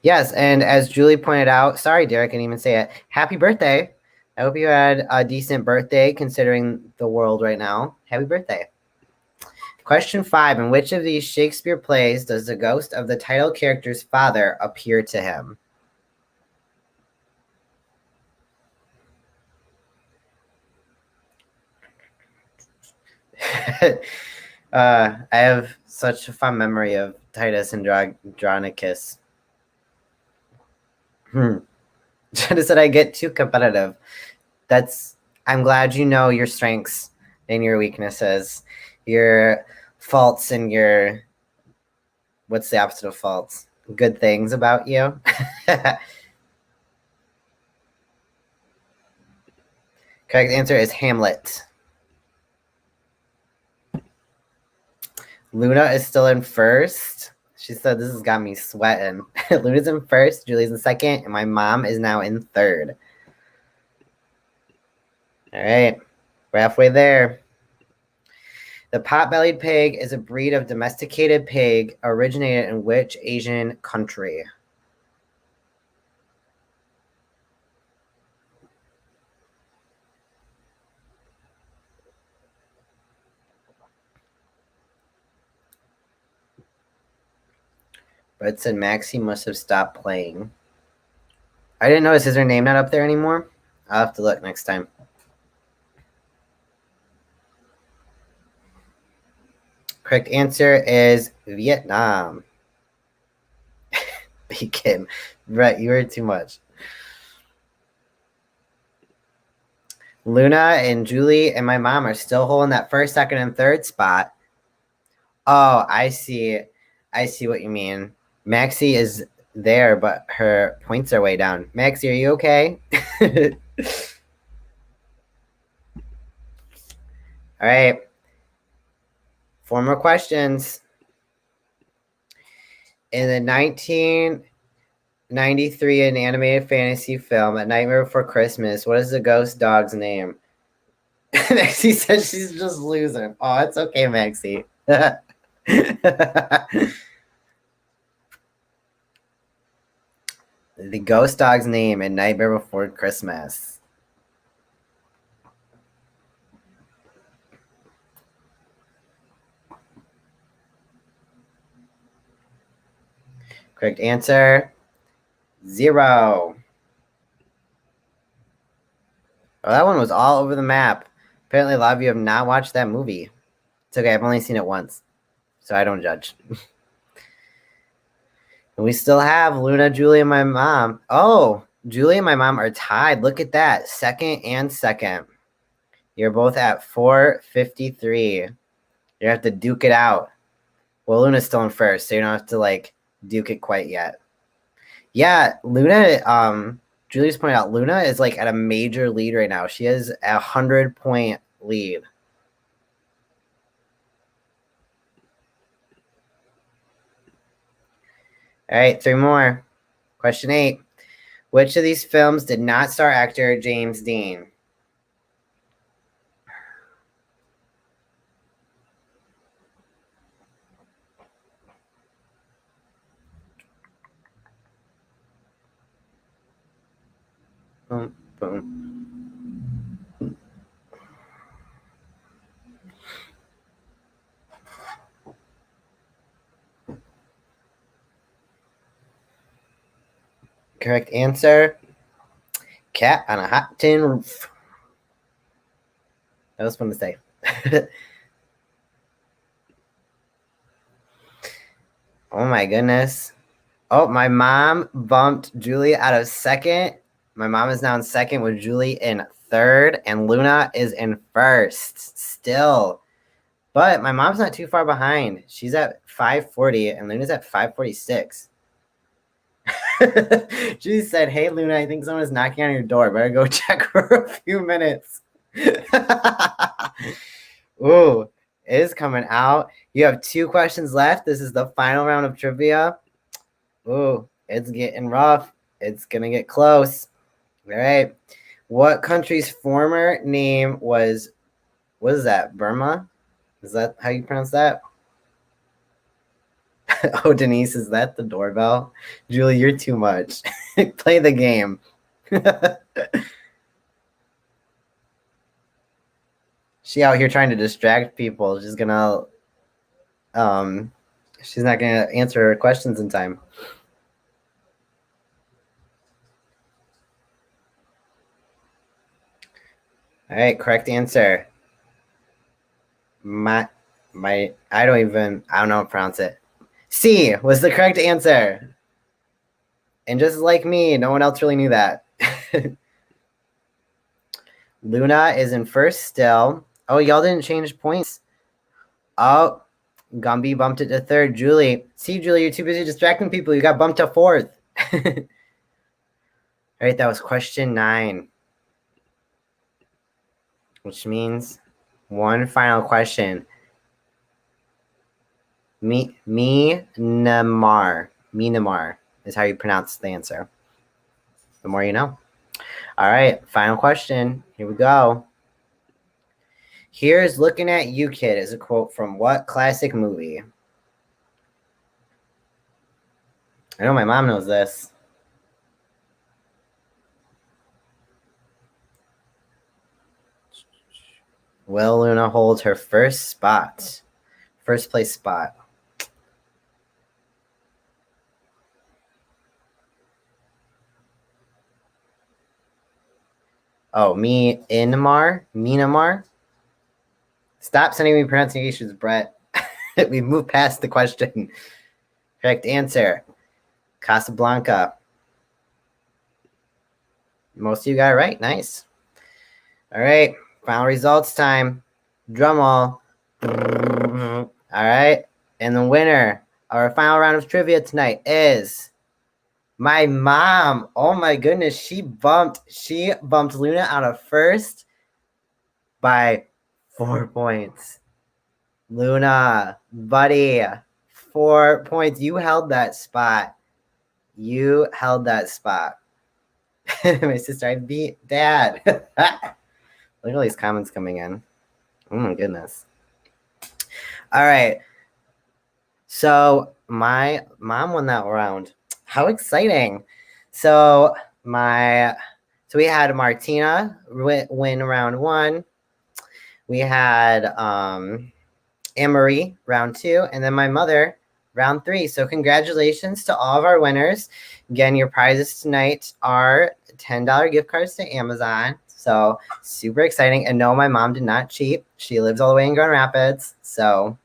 Yes, and as Julie pointed out, sorry, Derek, I didn't even say it. Happy birthday. I hope you had a decent birthday considering the world right now. Happy birthday. Question 5. In which of these Shakespeare plays does the ghost of the title character's father appear to him? I have such a fond memory of Titus Andronicus. Jenna said I get too competitive. I'm glad you know your strengths and your weaknesses, your faults and what's the opposite of faults? Good things about you. Correct answer is Hamlet. Luna is still in first. She said this has got me sweating. Luna's in first, Julie's in second, and my mom is now in third. All right, we're halfway there. The pot-bellied pig is a breed of domesticated pig originated in which Asian country? Red said Maxie must have stopped playing. I didn't notice. Is her name not up there anymore? I'll have to look next time. Correct answer is Vietnam. Bacon. Right, you heard too much. Luna and Julie and my mom are still holding that first, second, and third spot. Oh, I see. I see what you mean. Maxie is there, but her points are way down. Maxie, are you okay? All right. 4 more questions. In the 1993 animated fantasy film, A Nightmare Before Christmas, what is the ghost dog's name? Maxie says she's just losing. Oh, it's okay, Maxie. The ghost dog's name in Nightmare Before Christmas. Correct answer, 0. Oh, that one was all over the map. Apparently, a lot of you have not watched that movie. It's okay, I've only seen it once, so I don't judge. And we still have Luna, Julie, and my mom. Oh, Julie and my mom are tied. Look at that. Second and second. You're both at 453. You have to duke it out. Well, Luna's still in first, so you don't have to like duke it quite yet. Yeah, Luna, Julie's pointed out, Luna is like at a major lead right now. She has a 100-point lead. All right, 3 more. Question 8. Which of these films did not star actor James Dean? Boom, boom. Correct answer, Cat on a Hot Tin Roof. That was fun to say. Oh my goodness. Oh, my mom bumped Julie out of second. My mom is now in second with Julie in third, and Luna is in first still. But my mom's not too far behind. She's at 540, and Luna's at 546. Julie said, "Hey, Luna, I think someone's knocking on your door. Better go check for a few minutes." Ooh, it is coming out. You have 2 questions left. This is the final round of trivia. Ooh, it's getting rough. It's gonna get close. All right. What country's former name was, what is that, Burma? Is that how you pronounce that? Oh, Denise, is that the doorbell? Julie, you're too much. Play the game. She out here trying to distract people. She's not gonna answer her questions in time. All right, correct answer. I don't know how to pronounce it. C was the correct answer. And just like me, no one else really knew that. Luna is in first still. Oh, y'all didn't change points. Oh, Gumby bumped it to third. Julie. See, Julie, you're too busy distracting people. You got bumped to fourth. All right, that was question 9. Which means one final question. Myanmar is how you pronounce the answer. The more you know. All right, final question. Here we go. Here's Looking at You, Kid is a quote from what classic movie? I know my mom knows this. Will Luna hold her first place spot? Oh, Myanmar. Stop sending me pronunciations, Brett. We moved past the question. Correct answer, Casablanca. Most of you got it right. Nice. All right, final results time. Drum roll. All right, and the winner of our final round of trivia tonight is my mom. Oh my goodness, she bumped Luna out of first by 4 points. Luna, buddy, 4 points. You held that spot. You held that spot. My sister, I beat Dad. Look at all these comments coming in. Oh my goodness. All right. So my mom won that round. How exciting. So we had Martina win round 1. We had Anne-Marie round 2, and then my mother round 3. So congratulations to all of our winners. Again, your prizes tonight are $10 gift cards to Amazon. So super exciting. And no, my mom did not cheat. She lives all the way in Grand Rapids. So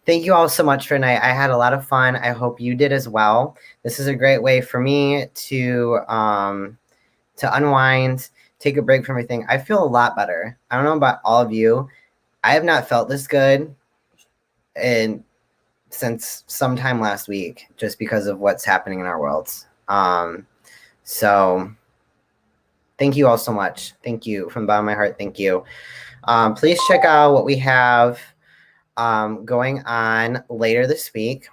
thank you all so much for tonight. I had a lot of fun. I hope you did as well. This is a great way for me to unwind, take a break from everything. I feel a lot better. I don't know about all of you. I have not felt this good since sometime last week, just because of what's happening in our worlds. So thank you all so much. Thank you from the bottom of my heart. Thank you. Please check out what we have going on later this week.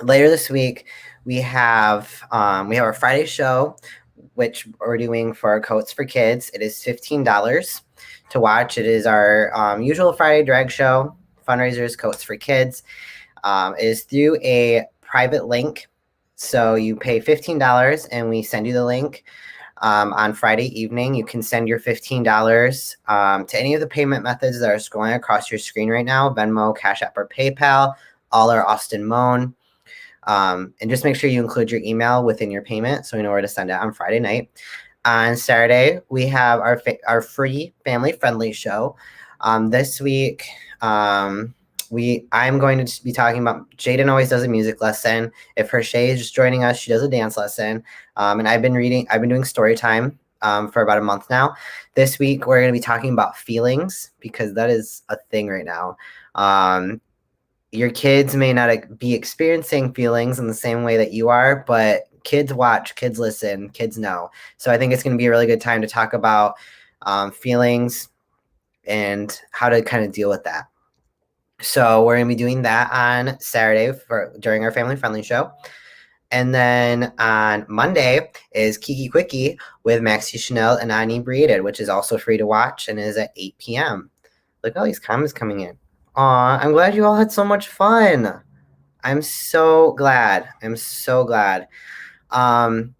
Later this week, we have our Friday show, which we're doing for our Coats for Kids. It is $15 to watch. It is our usual Friday drag show, fundraisers, Coats for Kids. It is through a private link. So you pay $15 and we send you the link on Friday evening. You can send your $15 to any of the payment methods that are scrolling across your screen right now: Venmo, Cash App, or PayPal. All are Austin Moan. And just make sure you include your email within your payment so we know where to send it on Friday night. On Saturday, we have our free family-friendly show. This week, I'm going to be talking about Jaden always does a music lesson. If Hershey is just joining us, she does a dance lesson. And I've been doing story time for about a month now. This week, we're going to be talking about feelings, because that is a thing right now. Your kids may not be experiencing feelings in the same way that you are, but kids watch, kids listen, kids know. So I think it's going to be a really good time to talk about feelings and how to kind of deal with that. So we're going to be doing that on Saturday during our family friendly show. And then on Monday is Kiki Quickie with Maxie Chanel and Ani Breeded, which is also free to watch and is at 8 p.m. Look at all these comments coming in. Aw, I'm glad you all had so much fun. I'm so glad. I'm so glad. And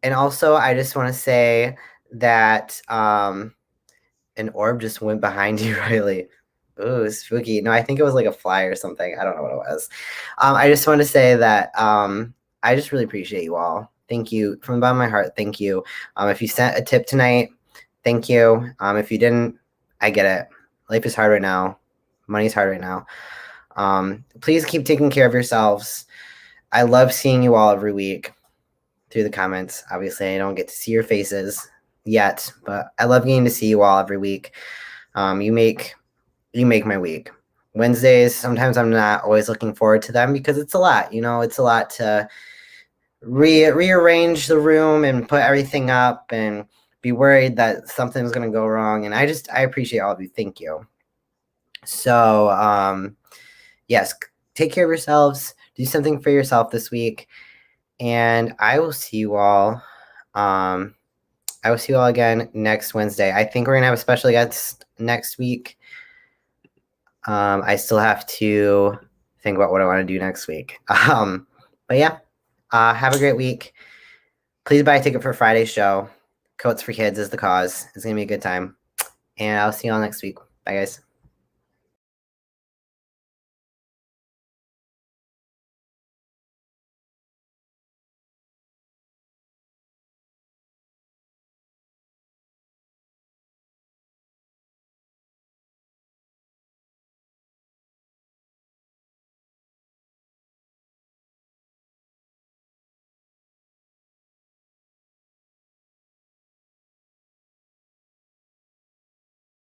also, I just want to say that an orb just went behind you, Riley. Ooh, spooky. No, I think it was like a fly or something. I don't know what it was. I just want to say that I just really appreciate you all. Thank you from the bottom of my heart. Thank you. If you sent a tip tonight, thank you. If you didn't, I get it. Life is hard right now. Money's hard right now. Please keep taking care of yourselves. I love seeing you all every week through the comments. Obviously, I don't get to see your faces yet, but I love getting to see you all every week. You make my week. Wednesdays, sometimes I'm not always looking forward to them because it's a lot. It's a lot to rearrange the room and put everything up and be worried that something's going to go wrong. And I appreciate all of you. Thank you. So, yes, take care of yourselves. Do something for yourself this week. And I will see you all. I will see you all again next Wednesday. I think we're going to have a special guest next week. I still have to think about what I want to do next week. But yeah, have a great week. Please buy a ticket for Friday's show. Coats for Kids is the cause. It's going to be a good time. And I'll see you all next week. Bye, guys.